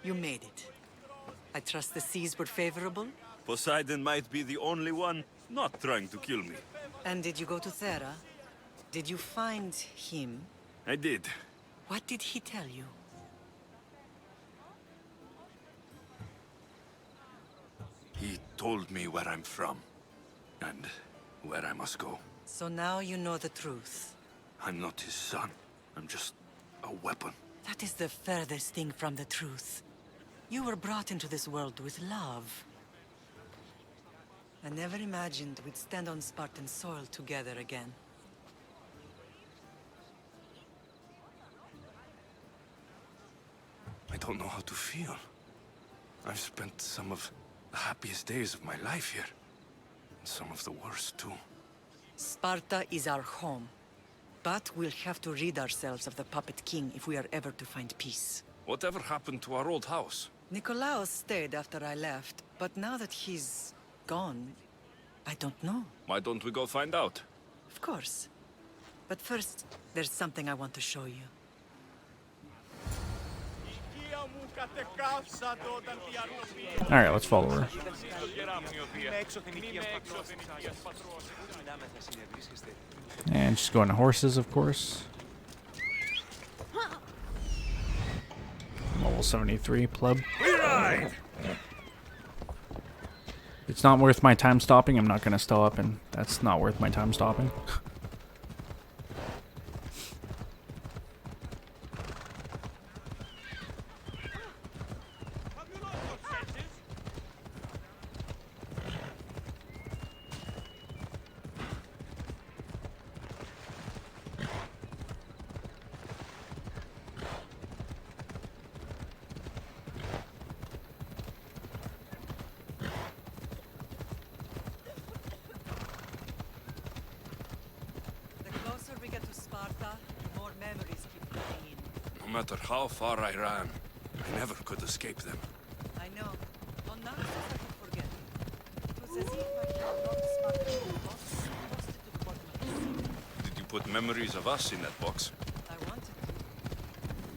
You made it. I trust the seas were favorable? Poseidon might be the only one not trying to kill me. And did you go to Thera? Did you find him? I did. What did he tell you? He told me where I'm from. And where I must go. So now you know the truth. I'm not his son. I'm just a weapon. That is the furthest thing from the truth. You were brought into this world with love. I never imagined we'd stand on Spartan soil together again. I don't know how to feel. I've spent some of the happiest days of my life here. And some of the worst, too. Sparta is our home. But we'll have to rid ourselves of the Puppet King if we are ever to find peace. Whatever happened to our old house? Nikolaos stayed after I left, but now that he's gone, I don't know. Why don't we go find out? Of course. But first, there's something I want to show you. Alright, let's follow her. And she's going to horses, of course. Level 73, pleb. It's not worth my time stopping. I'm not going to stop, and that's not worth my time stopping. No matter how far I ran, I never could escape them. I know. On Narcissus I could forget. It was as if I had not Spartan box lost it to the bottom of the sea. Did you put memories of us in that box? I wanted to.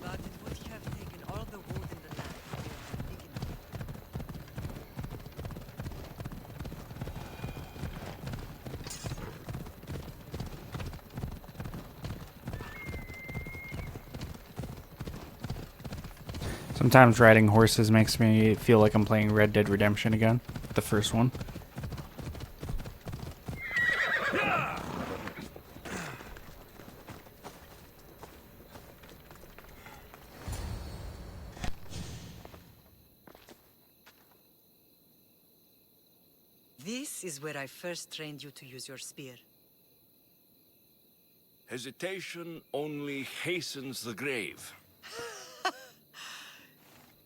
But it would have taken all the wood in the land to build a big enough. Sometimes riding horses makes me feel like I'm playing Red Dead Redemption again. The first one. This is where I first trained you to use your spear. Hesitation only hastens the grave.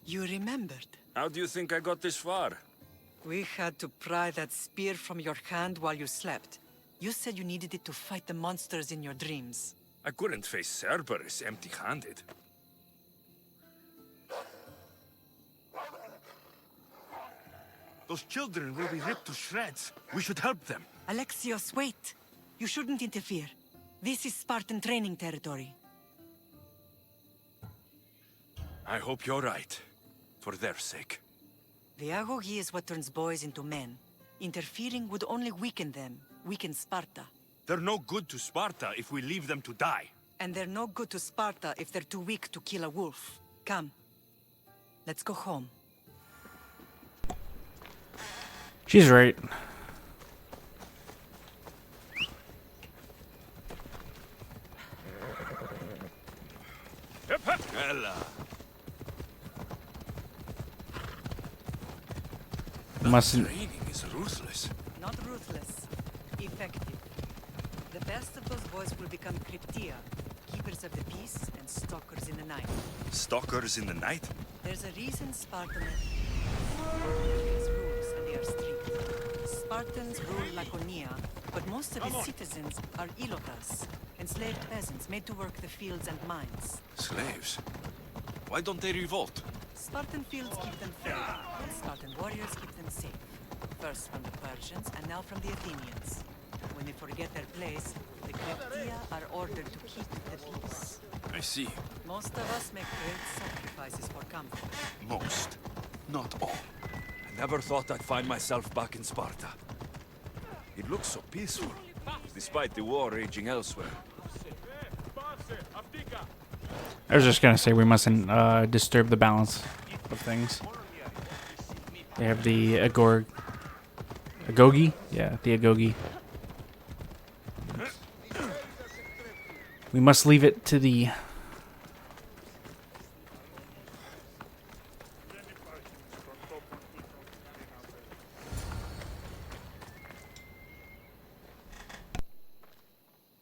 You remembered. How do you think I got this far? We had to pry that spear from your hand while you slept. You said you needed it to fight the monsters in your dreams. I couldn't face Cerberus empty-handed. Those children will be ripped to shreds. We should help them. Alexios, wait! You shouldn't interfere. This is Spartan training territory. I hope you're right. For their sake. The agogi is what turns boys into men. Interfering would only weaken them, weaken Sparta. They're no good to Sparta if we leave them to die. And they're no good to Sparta if they're too weak to kill a wolf. Come. Let's go home. She's right. Ella. Mustn't. Training is ruthless. Not ruthless. Effective. The best of those boys will become Cryptia, keepers of the peace and stalkers in the night. Stalkers in the night? There's a reason Spartan has rules and they are strict. Spartans rule Laconia, but most of its citizens are ilotas, enslaved peasants made to work the fields and mines. Slaves? Why don't they revolt? Spartan fields keep them fed, and Spartan warriors keep them safe. First from the Persians, and now from the Athenians. When they forget their place, they claim Leptia are ordered to keep the peace. I see. Most of us make great sacrifices for comfort. Most. Not all. I never thought I'd find myself back in Sparta. It looks so peaceful, despite the war raging elsewhere. I was just gonna say we mustn't disturb the balance of things. They have the Agogi? Yeah, the Agogi. We must leave it to the...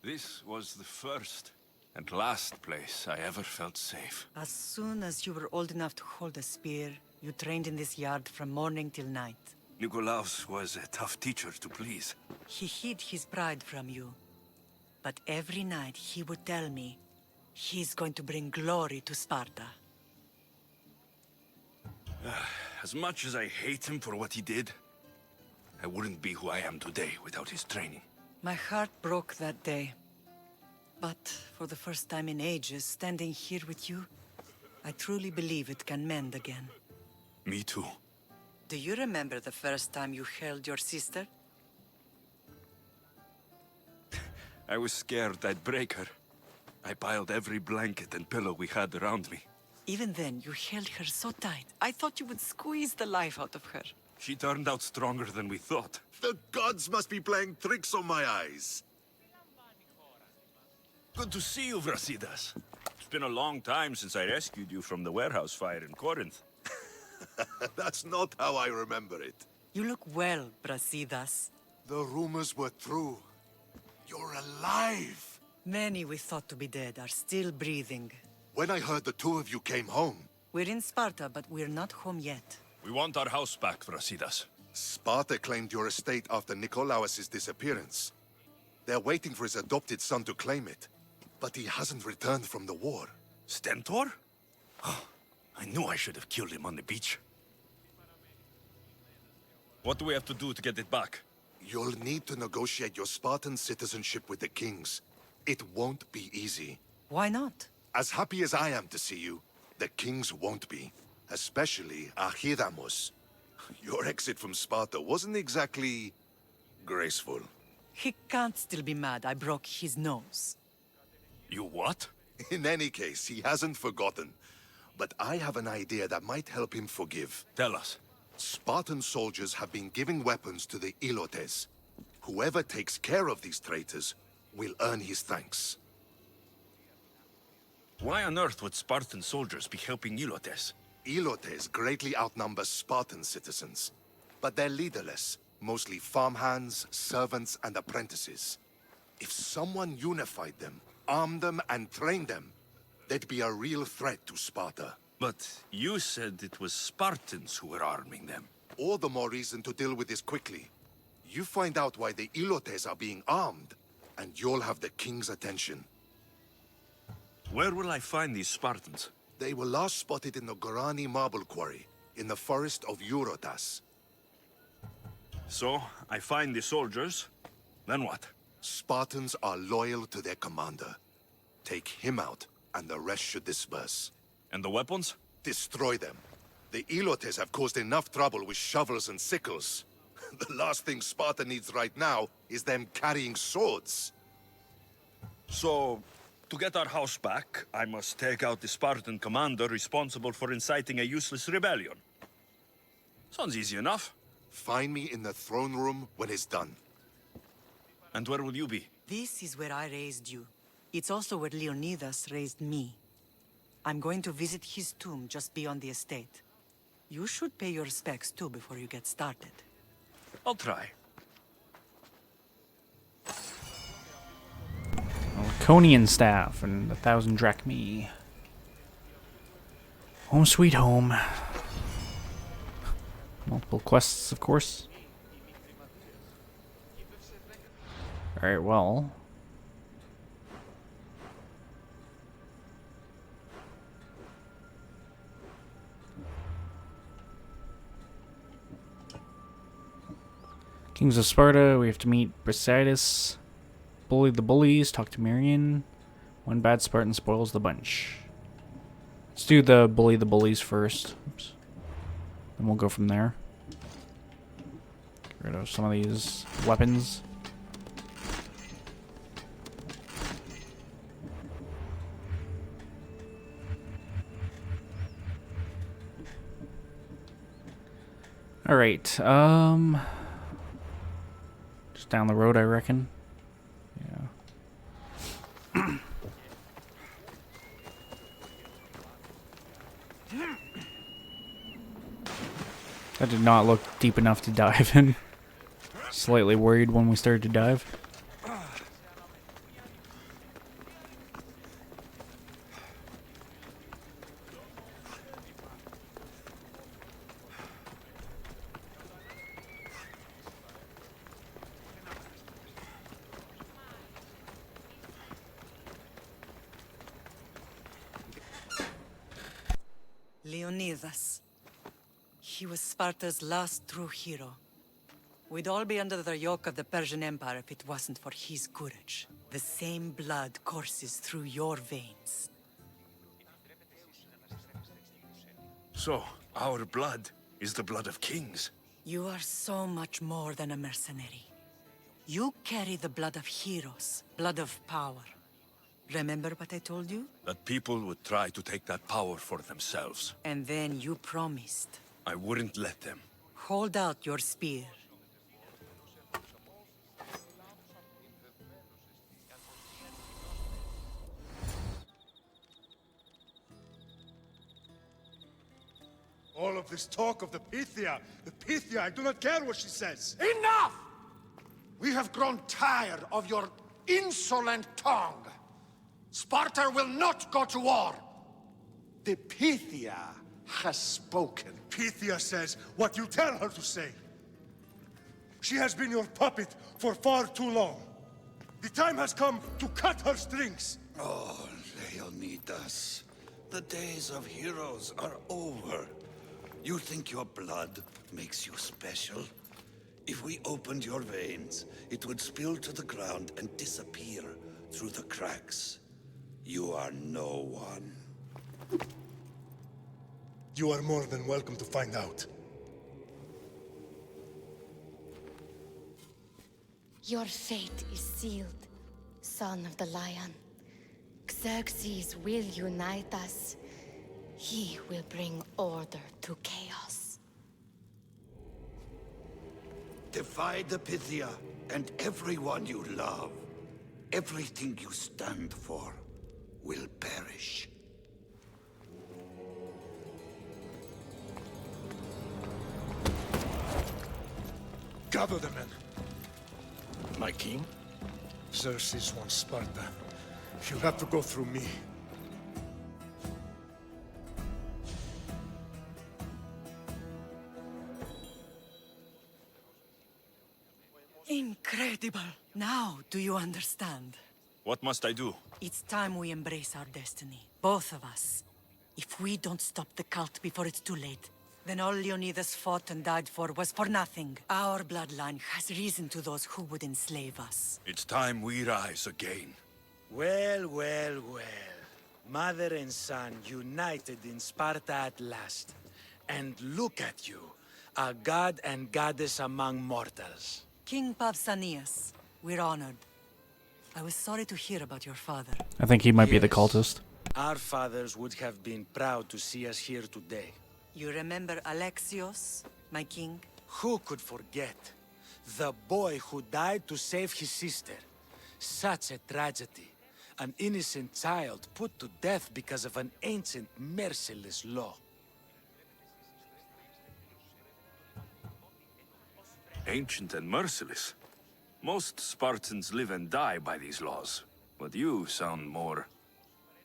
This was the first and last place I ever felt safe. As soon as you were old enough to hold a spear, you trained in this yard from morning till night. Nikolaos was a tough teacher to please. He hid his pride from you. But every night he would tell me, he's going to bring glory to Sparta. As much as I hate him for what he did, I wouldn't be who I am today without his training. My heart broke that day. But for the first time in ages, standing here with you, I truly believe it can mend again. Me too. Do you remember the first time you held your sister? I was scared I'd break her. I piled every blanket and pillow we had around me. Even then, you held her so tight. I thought you would squeeze the life out of her. She turned out stronger than we thought. The gods must be playing tricks on my eyes. Good to see you, Brasidas. It's been a long time since I rescued you from the warehouse fire in Corinth. That's not how I remember it. You look well, Brasidas. The rumors were true. You're alive! Many we thought to be dead are still breathing. When I heard the two of you came home, We're in Sparta, but we're not home yet. We want our house back, Brasidas. Sparta claimed your estate after Nikolaos' disappearance. They're waiting for his adopted son to claim it. But he hasn't returned from the war. Stentor? I knew I should have killed him on the beach. What do we have to do to get it back? You'll need to negotiate your Spartan citizenship with the kings. It won't be easy. Why not? As happy as I am to see you, the kings won't be. Especially Archidamos. Your exit from Sparta wasn't exactly graceful. He can't still be mad I broke his nose. You what? In any case, he hasn't forgotten. But I have an idea that might help him forgive. Tell us. Spartan soldiers have been giving weapons to the Ilotes. Whoever takes care of these traitors will earn his thanks. Why on earth would Spartan soldiers be helping Ilotes? Ilotes greatly outnumber Spartan citizens. But they're leaderless, mostly farmhands, servants, and apprentices. If someone unified them, armed them, and trained them, they'd be a real threat to Sparta. But you said it was Spartans who were arming them. All the more reason to deal with this quickly. You find out why the Ilotes are being armed, and you'll have the king's attention. Where will I find these Spartans? They were last spotted in the Gorani marble quarry, in the forest of Eurotas. So, I find the soldiers, then what? Spartans are loyal to their commander. Take him out, and the rest should disperse. And the weapons? Destroy them. The Ilotes have caused enough trouble with shovels and sickles. The last thing Sparta needs right now is them carrying swords. So, to get our house back, I must take out the Spartan commander responsible for inciting a useless rebellion. Sounds easy enough. Find me in the throne room when it's done. And where will you be? This is where I raised you. It's also where Leonidas raised me. I'm going to visit his tomb just beyond the estate. You should pay your respects too before you get started. I'll try. Laconian staff and 1,000 drachmae. Home sweet home. Multiple quests, of course. Alright, well. Kings of Sparta, we have to meet Brasidas. bully the bullies. Talk to Marion. One bad Spartan spoils the bunch. Let's do the bully the bullies first. Oops. And we'll go from there. Get rid of some of these weapons. Alright, just down the road, I reckon. Yeah. That did not look deep enough to dive in. Slightly worried when we started to dive. Leonidas. He was Sparta's last true hero. We'd all be under the yoke of the Persian Empire if it wasn't for his courage. The same blood courses through your veins. So, our blood is the blood of kings. You are so much more than a mercenary. You carry the blood of heroes, blood of power. Remember what I told you? That people would try to take that power for themselves. And then you promised. I wouldn't let them. Hold out your spear. All of this talk of the Pythia, I do not care what she says. Enough! We have grown tired of your insolent tongue. Sparta will not go to war. The Pythia has spoken. Pythia says what you tell her to say. She has been your puppet for far too long. The time has come to cut her strings. Oh, Leonidas, the days of heroes are over. You think your blood makes you special? If we opened your veins, it would spill to the ground and disappear through the cracks. You are no one. You are more than welcome to find out. Your fate is sealed, son of the lion. Xerxes will unite us. He will bring order to chaos. Defy the Pythia and everyone you love. Everything you stand for will perish. Gather the men. My king? Xerxes wants Sparta. She'll have to go through me. Incredible! Now, do you understand? What must I do? It's time we embrace our destiny. Both of us. If we don't stop the cult before it's too late, then all Leonidas fought and died for was for nothing. Our bloodline has risen to those who would enslave us. It's time we rise again. Well, well, well. Mother and son united in Sparta at last. And look at you, a god and goddess among mortals. King Pausanias, we're honored. I was sorry to hear about your father. I think he might be the Yes. cultist. Our fathers would have been proud to see us here today. You remember Alexios, my king? Who could forget? The boy who died to save his sister. Such a tragedy. An innocent child put to death because of an ancient, merciless law. Ancient and merciless. Most Spartans live and die by these laws. But you sound more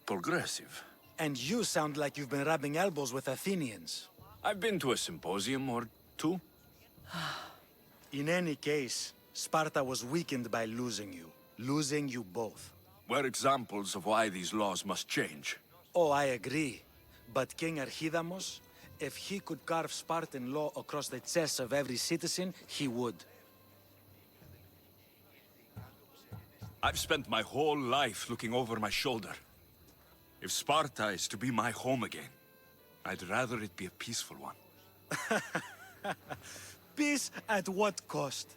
progressive. And you sound like you've been rubbing elbows with Athenians. I've been to a symposium or two. In any case, Sparta was weakened by losing you. Losing you both. We're examples of why these laws must change. Oh, I agree. But King Archidamos, if he could carve Spartan law across the chests of every citizen, he would. I've spent my whole life looking over my shoulder. If Sparta is to be my home again, I'd rather it be a peaceful one. Peace at what cost?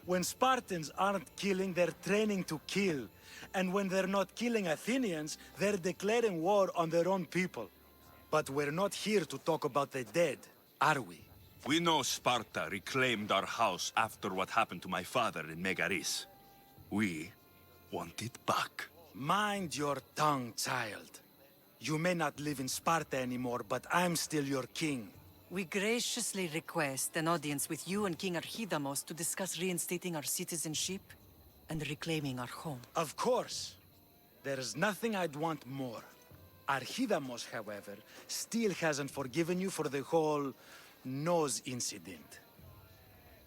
When Spartans aren't killing, they're training to kill. And when they're not killing Athenians, they're declaring war on their own people. But we're not here to talk about the dead, are we? We know Sparta reclaimed our house after what happened to my father in Megaris. We want it back. Mind your tongue, child. You may not live in Sparta anymore, but I'm still your king. We graciously request an audience with you and King Archidamos to discuss reinstating our citizenship and reclaiming our home. Of course. There's nothing I'd want more. Archidamos, however, still hasn't forgiven you for the whole nose incident.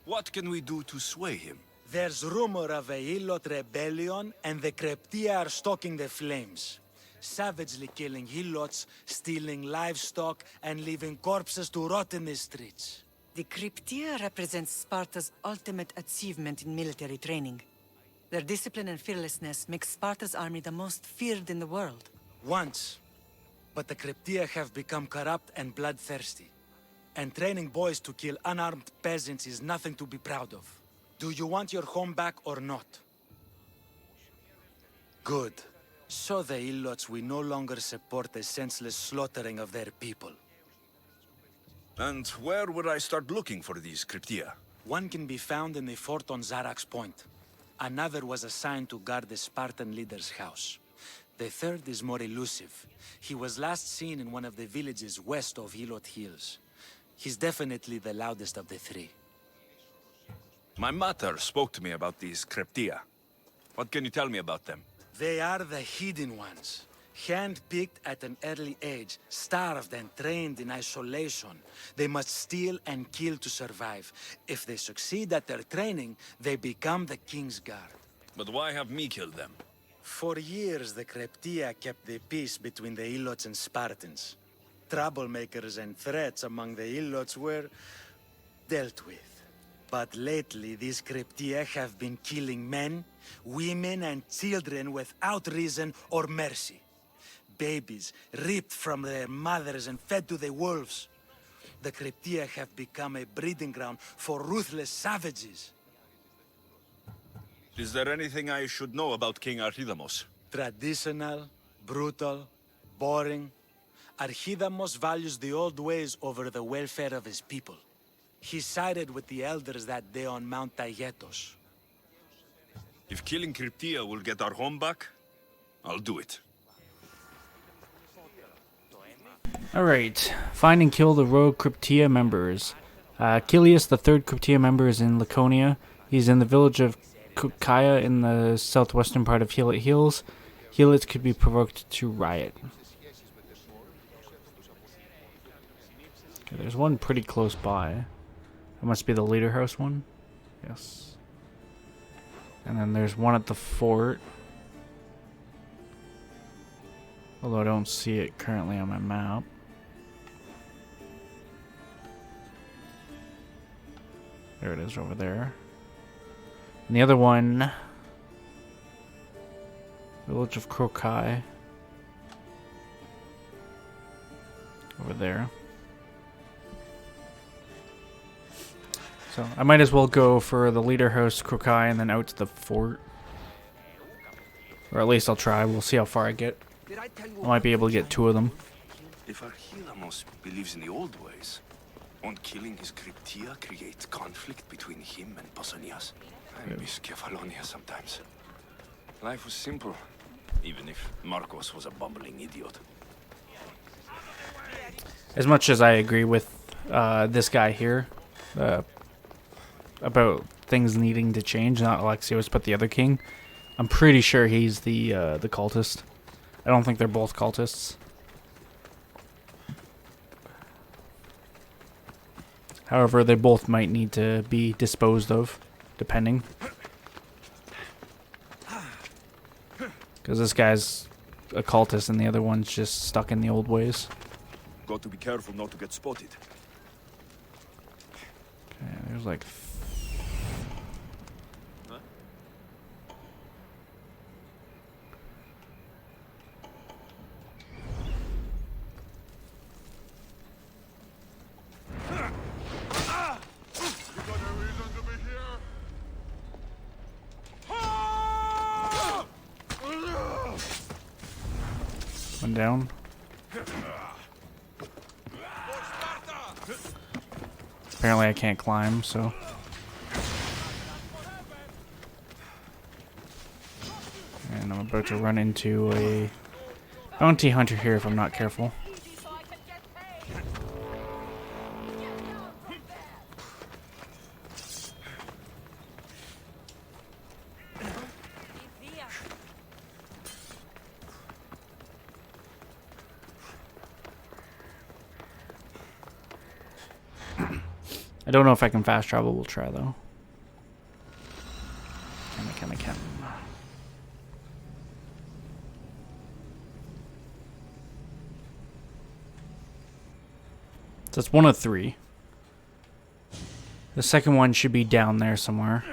What can we do to sway him? There's rumor of a Hilot rebellion, and the Kreptia are stalking the flames. Savagely killing Hilots, stealing livestock, and leaving corpses to rot in the streets. The Cryptia represents Sparta's ultimate achievement in military training. Their discipline and fearlessness make Sparta's army the most feared in the world. Once. But the Cryptia have become corrupt and bloodthirsty. And training boys to kill unarmed peasants is nothing to be proud of. Do you want your home back or not? Good. So the Ilots will no longer support the senseless slaughtering of their people. And where would I start looking for these cryptia? One can be found in the fort on Zarak's Point. Another was assigned to guard the Spartan leader's house. The third is more elusive. He was last seen in one of the villages west of Hilot Hills. He's definitely the loudest of the three. My mother spoke to me about these cryptia. What can you tell me about them? They are the hidden ones. Hand-picked at an early age, starved and trained in isolation. They must steal and kill to survive. If they succeed at their training, they become the King's Guard. But why have me killed them? For years, the Cryptia kept the peace between the Ilots and Spartans. Troublemakers and threats among the Ilots were dealt with. But lately, these Cryptia have been killing men, women, and children without reason or mercy. Babies ripped from their mothers and fed to the wolves. The Cryptia have become a breeding ground for ruthless savages. Is there anything I should know about King Archidamos? Traditional, brutal, boring. Archidamos values the old ways over the welfare of his people. He sided with the elders that day on Mount Taygetos. If killing Cryptia will get our home back, I'll do it. Alright, find and kill the rogue Cryptia members. Achilles, the third Cryptia member, is in Laconia. He's in the village of Kukaya in the southwestern part of Hilot Hills. Helots could be provoked to riot. Okay, there's one pretty close by. That must be the leader house one. Yes. And then there's one at the fort. Although I don't see it currently on my map. There it is over there. And the other one, village of Krokai, over there. So I might as well go for the leader house, Krokai, and then out to the fort. Or at least I'll try. We'll see how far I get. I might be able to get two of them. If Archidamos believes in the old ways, won't killing his Cryptia create conflict between him and Pausanias? I miss Kefalonia sometimes. Life was simple, even if Marcos was a bumbling idiot. As much as I agree with this guy here about things needing to change, not Alexios but the other king, I'm pretty sure he's the cultist. I don't think they're both cultists. However, they both might need to be disposed of, depending. Because this guy's a cultist and the other one's just stuck in the old ways. Got to be careful not to get spotted. Okay, there's like... One down. Apparently I can't climb, so. And I'm about to run into a bounty hunter here if I'm not careful. I don't know if I can fast travel. We'll try though. Can. So it's 1 of 3. The second one should be down there somewhere.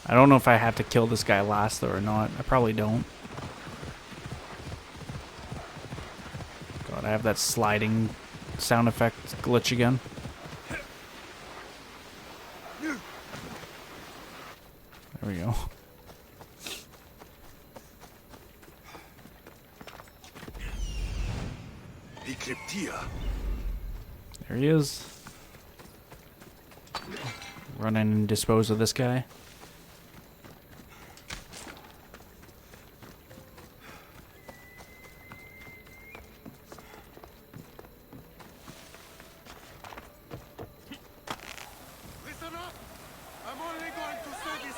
I don't know if I have to kill this guy last though or not. I probably don't. God, I have that sliding sound effect glitch again. There we go. There he is. Run in and dispose of this guy. Listen up! I'm only going to say this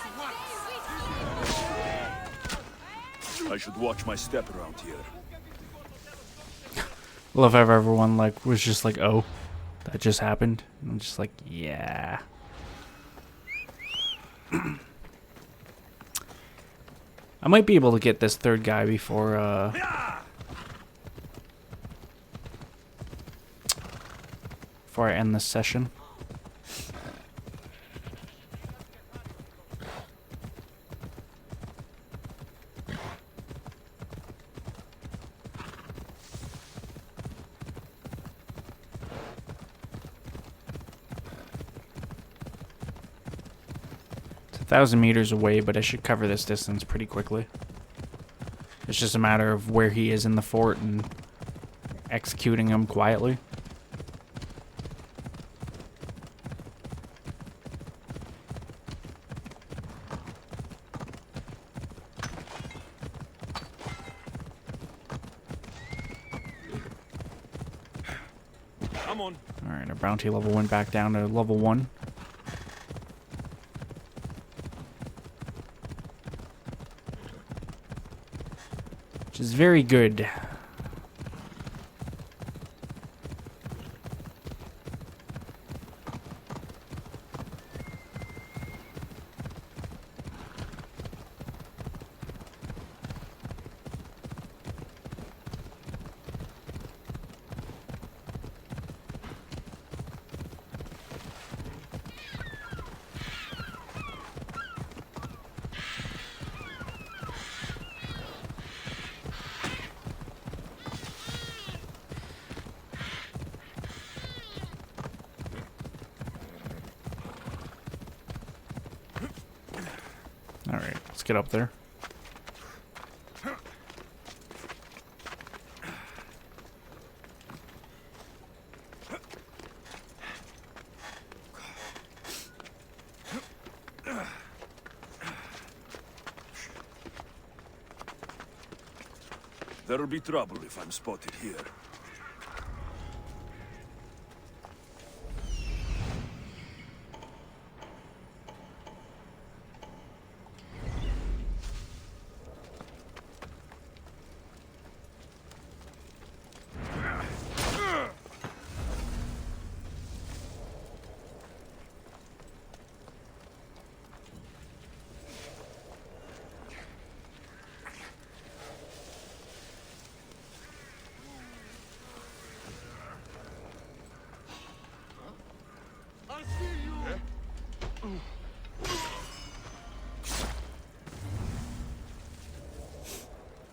once. I should watch my step around here. Love how everyone like was just like, oh, that just happened. And I'm just like, yeah. I might be able to get this third guy before I end this session. It's 1,000 meters away, but I should cover this distance pretty quickly. It's just a matter of where he is in the fort and executing him quietly. Come on. Alright, our bounty level went back down to level 1. Which is very good. Alright, let's get up there. There'll be trouble if I'm spotted here.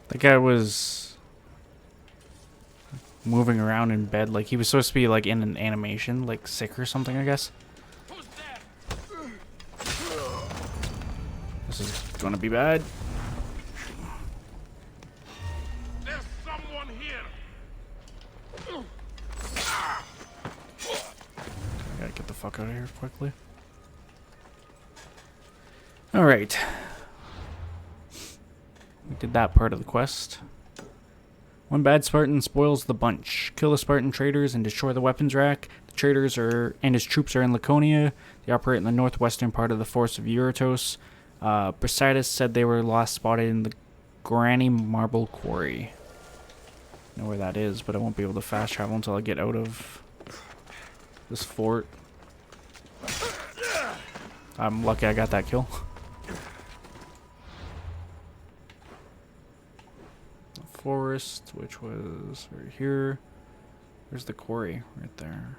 The guy was moving around in bed like he was supposed to be like in an animation, like sick or something, I guess. This is gonna be bad. There's someone here. I gotta get the fuck out of here quickly. Alright. We did that part of the quest. One bad Spartan spoils the bunch. Kill the Spartan traders and destroy the weapons rack. The traders and his troops are in Laconia. They operate in the northwestern part of the force of Eurytos. Brasidas said they were last spotted in the Granny Marble Quarry. I know where that is, but I won't be able to fast travel until I get out of this fort. I'm lucky I got that kill. The forest, which was right here. Where's the quarry? Right there.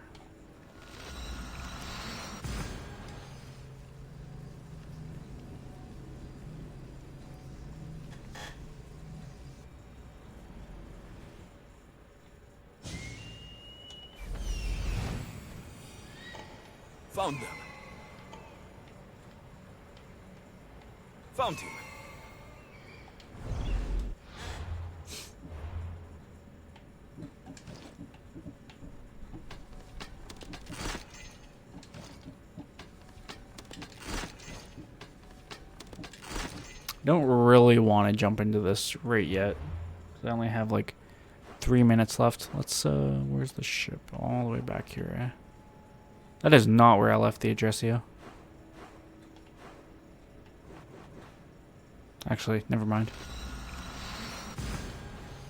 Found them. Found him. Don't really want to jump into this right yet. I only have like 3 minutes left. Let's where's the ship? All the way back here, eh? That is not where I left the Adressia. Actually, never mind.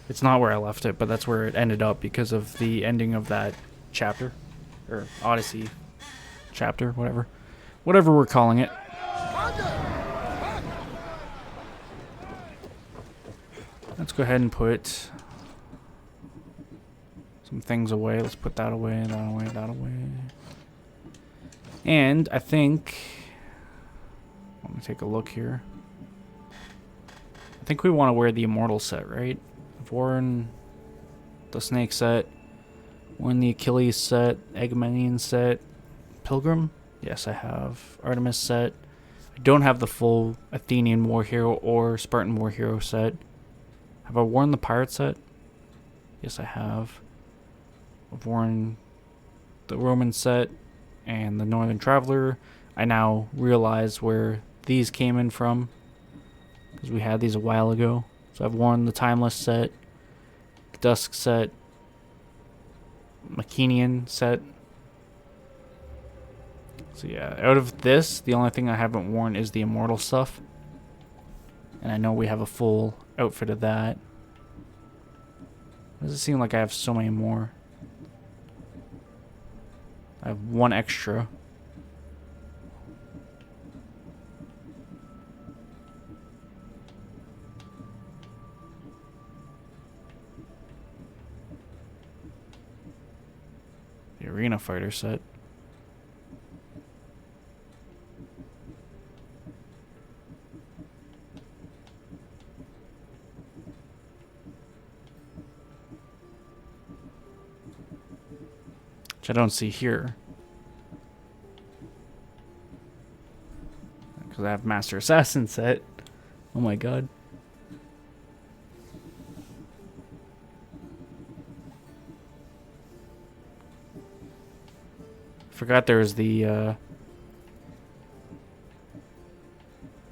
It's not where I left it, but that's where it ended up because of the ending of that chapter. Or Odyssey chapter, whatever. Whatever we're calling it. Let's go ahead and put some things away. Let's put that away, that away, that away. And I think, let me take a look here. I think we want to wear the Immortal set, right? I've worn the Snake set, worn the Achilles set, Agamemnon set, Pilgrim. Yes, I have Artemis set. I don't have the full Athenian War Hero or Spartan War Hero set. Have I worn the Pirate set? Yes, I have. I've worn the Roman set and the Northern Traveler. I now realize where these came in from, because we had these a while ago. So I've worn the Timeless set, Dusk set, Machinian set. So yeah, out of this, the only thing I haven't worn is the Immortal stuff. And I know we have a full outfit of that. Does it seem like I have so many more? I have one extra. The Arena Fighter set. Which I don't see here. Because I have Master Assassin set. Oh my god. Forgot there was the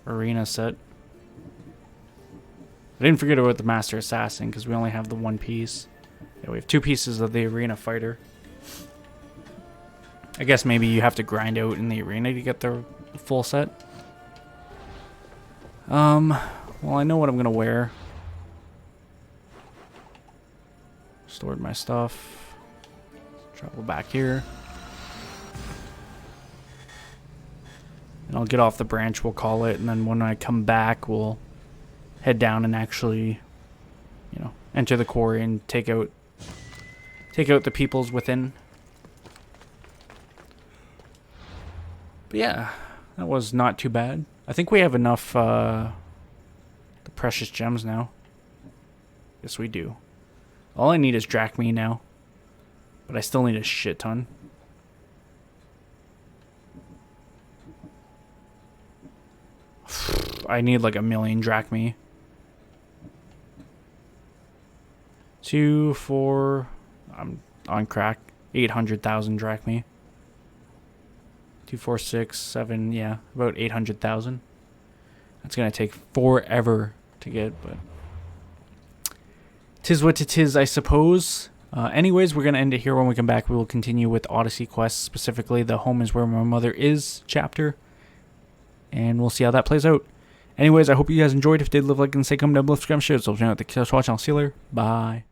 Arena set. I didn't forget about the Master Assassin because we only have the one piece. Yeah, we have 2 pieces of the Arena Fighter. I guess maybe you have to grind out in the arena to get the full set. Well, I know what I'm gonna wear. Stored my stuff. Travel back here. And I'll get off the branch, we'll call it, and then when I come back, we'll head down and actually, you know, enter the quarry and take out the peoples within. But yeah, that was not too bad. I think we have enough the precious gems now. Yes, we do. All I need is drachmae now. But I still need a shit ton. I need like 1,000,000 drachmae. 2, 4. I'm on crack. 800,000 drachmae. 2, 4, 6, 7. Yeah, about 800,000. That's gonna take forever to get, but 'tis what it is, I suppose. Anyways, we're gonna end it here. When we come back, we will continue with Odyssey quests, specifically the "Home is Where My Mother Is" chapter, and we'll see how that plays out. Anyways, I hope you guys enjoyed. If you did, leave a like and say comment down below, subscribe, share. So, thanks for watching. I'll see you later. Bye.